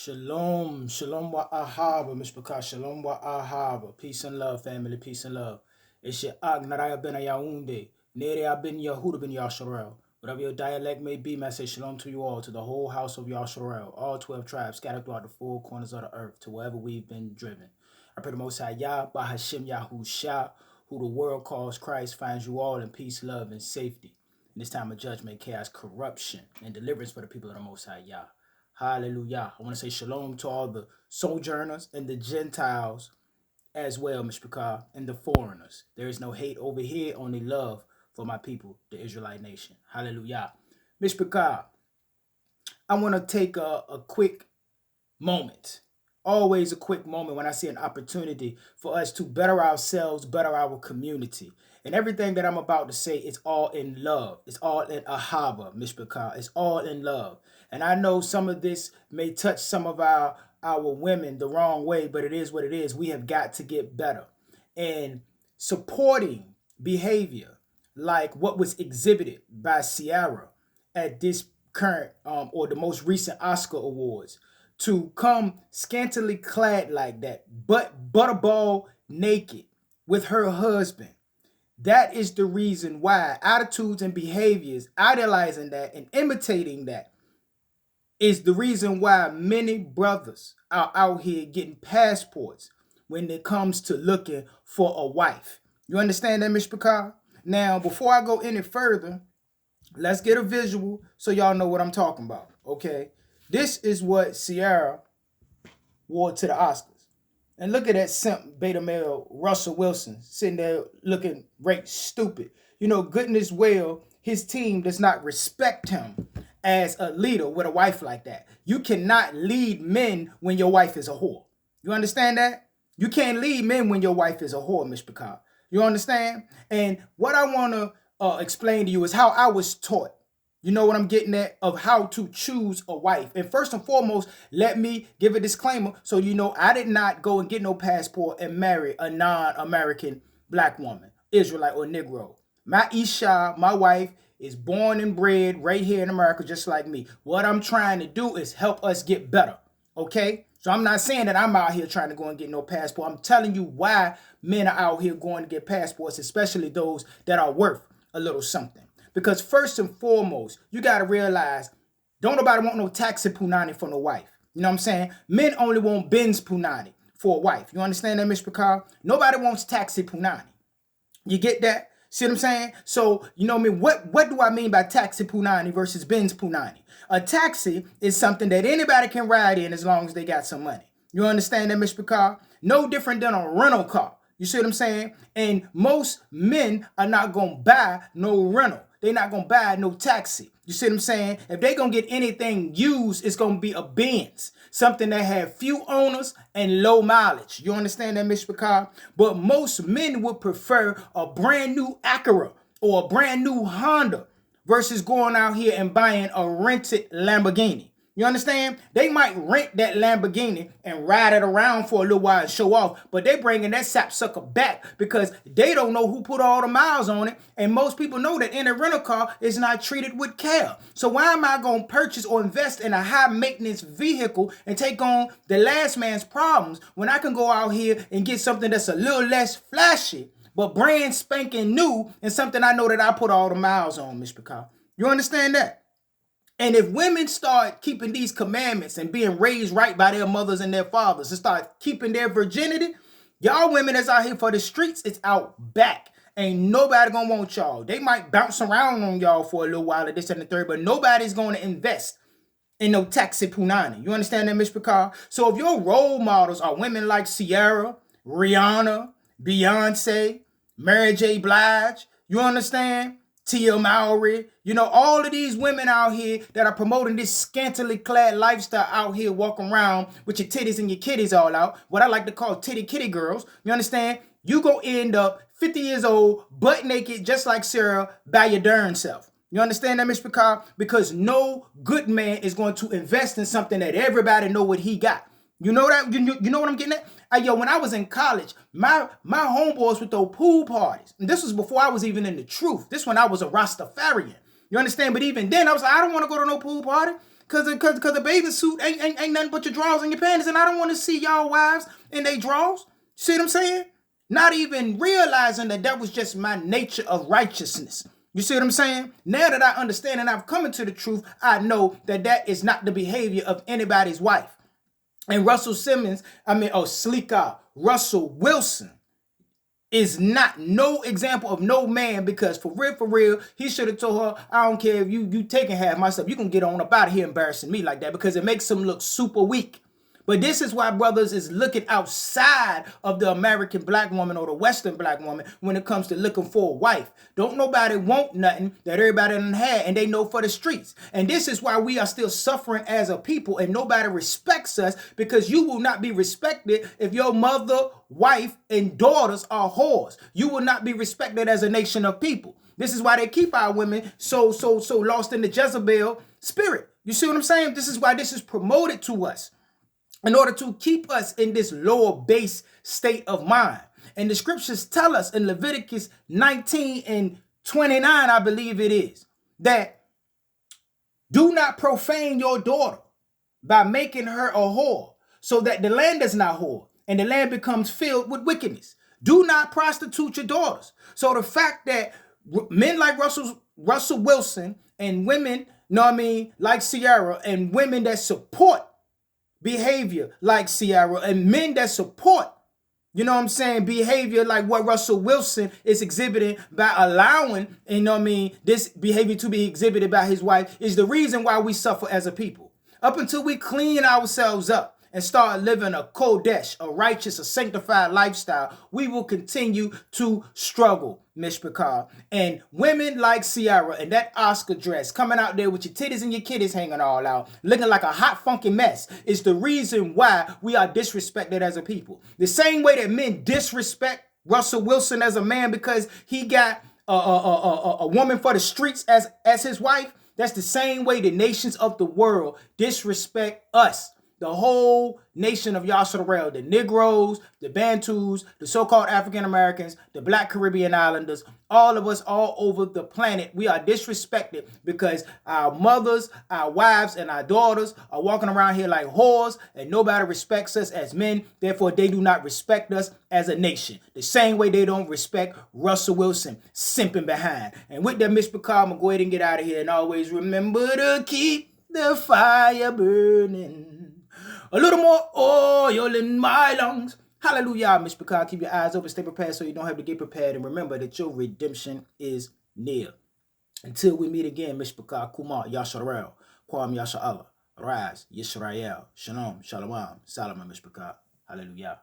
Shalom, shalom wa ahaba, mishpaka, shalom wa ahaba. Peace and love, family, peace and love. It's your Ag Naraya ben Yaounde, Nere ben Yahuda ben Yasharel. Whatever your dialect may be, may I say shalom to you all, to the whole house of Yasharel, all 12 tribes scattered throughout the four corners of the earth, to wherever we've been driven. I pray the Most High Yah, Bahashim Yahusha, who the world calls Christ, finds you all in peace, love, and safety. In this time of judgment, chaos, corruption, and deliverance for the people of the Most High Yah. Hallelujah. I want to say shalom to all the sojourners and the Gentiles as well, Mishpachah, and the foreigners. There is no hate over here, only love for my people, the Israelite nation. Hallelujah. Mishpachah, I want to take a quick moment. Always a quick moment when I see an opportunity for us to better ourselves, better our community. And everything that I'm about to say is all in love. It's all in ahava, mishpachah. It's all in love. And I know some of this may touch some of our women the wrong way, but it is what it is. We have got to get better. And supporting behavior like what was exhibited by Ciara at this current or the most recent Oscar Awards, to come scantily clad like that, but butterball naked with her husband. That is the reason why attitudes and behaviors, idolizing that and imitating that, is the reason why many brothers are out here getting passports when it comes to looking for a wife. You understand that, Mishpachah? Now, before I go any further, let's get a visual so y'all know what I'm talking about, okay? This is what Ciara wore to the Oscars. And look at that simp beta male Russell Wilson sitting there looking right stupid. You know, goodness well, his team does not respect him as a leader with a wife like that. You cannot lead men when your wife is a whore. You understand that? You can't lead men when your wife is a whore, Mishpachah. You understand? And what I want to explain to you is how I was taught. You know what I'm getting at, of how to choose a wife. And first and foremost, let me give a disclaimer so you know I did not go and get no passport and marry a non-American black woman, Israelite or Negro. My Isha, my wife, is born and bred right here in America just like me. What I'm trying to do is help us get better, okay? So I'm not saying that I'm out here trying to go and get no passport. I'm telling you why men are out here going to get passports, especially those that are worth a little something. Because first and foremost, you got to realize, don't nobody want no taxi punani for no wife. You know what I'm saying? Men only want Benz punani for a wife. You understand that, Mr. Nobody wants taxi punani. You get that? See what I'm saying? So, you know what I mean? What do I mean by taxi punani versus Benz punani? A taxi is something that anybody can ride in as long as they got some money. You understand that, Mr. No different than a rental car. You see what I'm saying? And most men are not going to buy no rental. They're not going to buy no taxi. You see what I'm saying? If they're going to get anything used, it's going to be a Benz. Something that have few owners and low mileage. You understand that, Mr. Picard? But most men would prefer a brand new Acura or a brand new Honda versus going out here and buying a rented Lamborghini. You understand? They might rent that Lamborghini and ride it around for a little while and show off, but they bringing that sapsucker back because they don't know who put all the miles on it, and most people know that in a rental car is not treated with care. So why am I going to purchase or invest in a high-maintenance vehicle and take on the last man's problems when I can go out here and get something that's a little less flashy, but brand spanking new, and something I know that I put all the miles on, Mr. Picard? You understand that? And if women start keeping these commandments and being raised right by their mothers and their fathers and start keeping their virginity, y'all women that's out here for the streets, it's out back. Ain't nobody gonna want y'all. They might bounce around on y'all for a little while at this and the third, but nobody's gonna invest in no taxi punani. You understand that, Mr. Picard? So if your role models are women like Ciara, Rihanna, Beyonce, Mary J. Blige, you understand? Tia Mowry, you know, all of these women out here that are promoting this scantily clad lifestyle out here walking around with your titties and your kitties all out, what I like to call titty kitty girls, you understand? You go end up 50 years old, butt naked, just like Sarah, by your darn self. You understand that, Mr. Picard? Because no good man is going to invest in something that everybody know what he got. You know that? You know what I'm getting at? Yo, when I was in college, my homeboys would throw pool parties. And this was before I was even in the truth. This when I was a Rastafarian. You understand? But even then, I was like, I don't want to go to no pool party. Cause a bathing suit ain't nothing but your drawers and your panties, and I don't want to see y'all wives in they drawers. See what I'm saying? Not even realizing that was just my nature of righteousness. You see what I'm saying? Now that I understand and I've come into the truth, I know that is not the behavior of anybody's wife. And Russell Wilson is not no example of no man, because for real, he should have told her, I don't care if you taking half my stuff. You can get on up out of here embarrassing me like that, because it makes him look super weak. But this is why brothers is looking outside of the American black woman or the Western black woman when it comes to looking for a wife. Don't nobody want nothing that everybody done had and they know for the streets. And this is why we are still suffering as a people and nobody respects us, because you will not be respected if your mother, wife, and daughters are whores. You will not be respected as a nation of people. This is why they keep our women so lost in the Jezebel spirit. You see what I'm saying? This is why this is promoted to us, in order to keep us in this lower base state of mind. And the scriptures tell us in Leviticus 19 and 29, I believe it is, that do not profane your daughter by making her a whore, so that the land is not whore and the land becomes filled with wickedness. Do not prostitute your daughters. So the fact that men like Russell Wilson and women, like Ciara, and women that support behavior like Ciara, and men that support, behavior like what Russell Wilson is exhibiting by allowing, this behavior to be exhibited by his wife, is the reason why we suffer as a people. Up until we clean ourselves up and start living a kodesh, a righteous, a sanctified lifestyle, we will continue to struggle, Mishpachah. And women like Ciara and that Oscar dress, coming out there with your titties and your kitties hanging all out, looking like a hot, funky mess, is the reason why we are disrespected as a people. The same way that men disrespect Russell Wilson as a man because he got a woman for the streets as his wife, that's the same way the nations of the world disrespect us. The whole nation of Yasharel, the Negroes, the Bantus, the so-called African Americans, the Black Caribbean Islanders, all of us all over the planet, we are disrespected because our mothers, our wives, and our daughters are walking around here like whores, and nobody respects us as men. Therefore, they do not respect us as a nation. The same way they don't respect Russell Wilson, simping behind. And with that, Mishpachah, I'm going to go ahead and get out of here. And always remember to keep the fire burning. A little more oil in my lungs. Hallelujah, Mishpachah. Keep your eyes open, stay prepared so you don't have to get prepared. And remember that your redemption is near. Until we meet again, Mishpachah, Kumar, Yasharel, Kwam Yasha'Allah, Rise, Yisrael, Shalom, Shalom, Salama, Mishpachah. Hallelujah.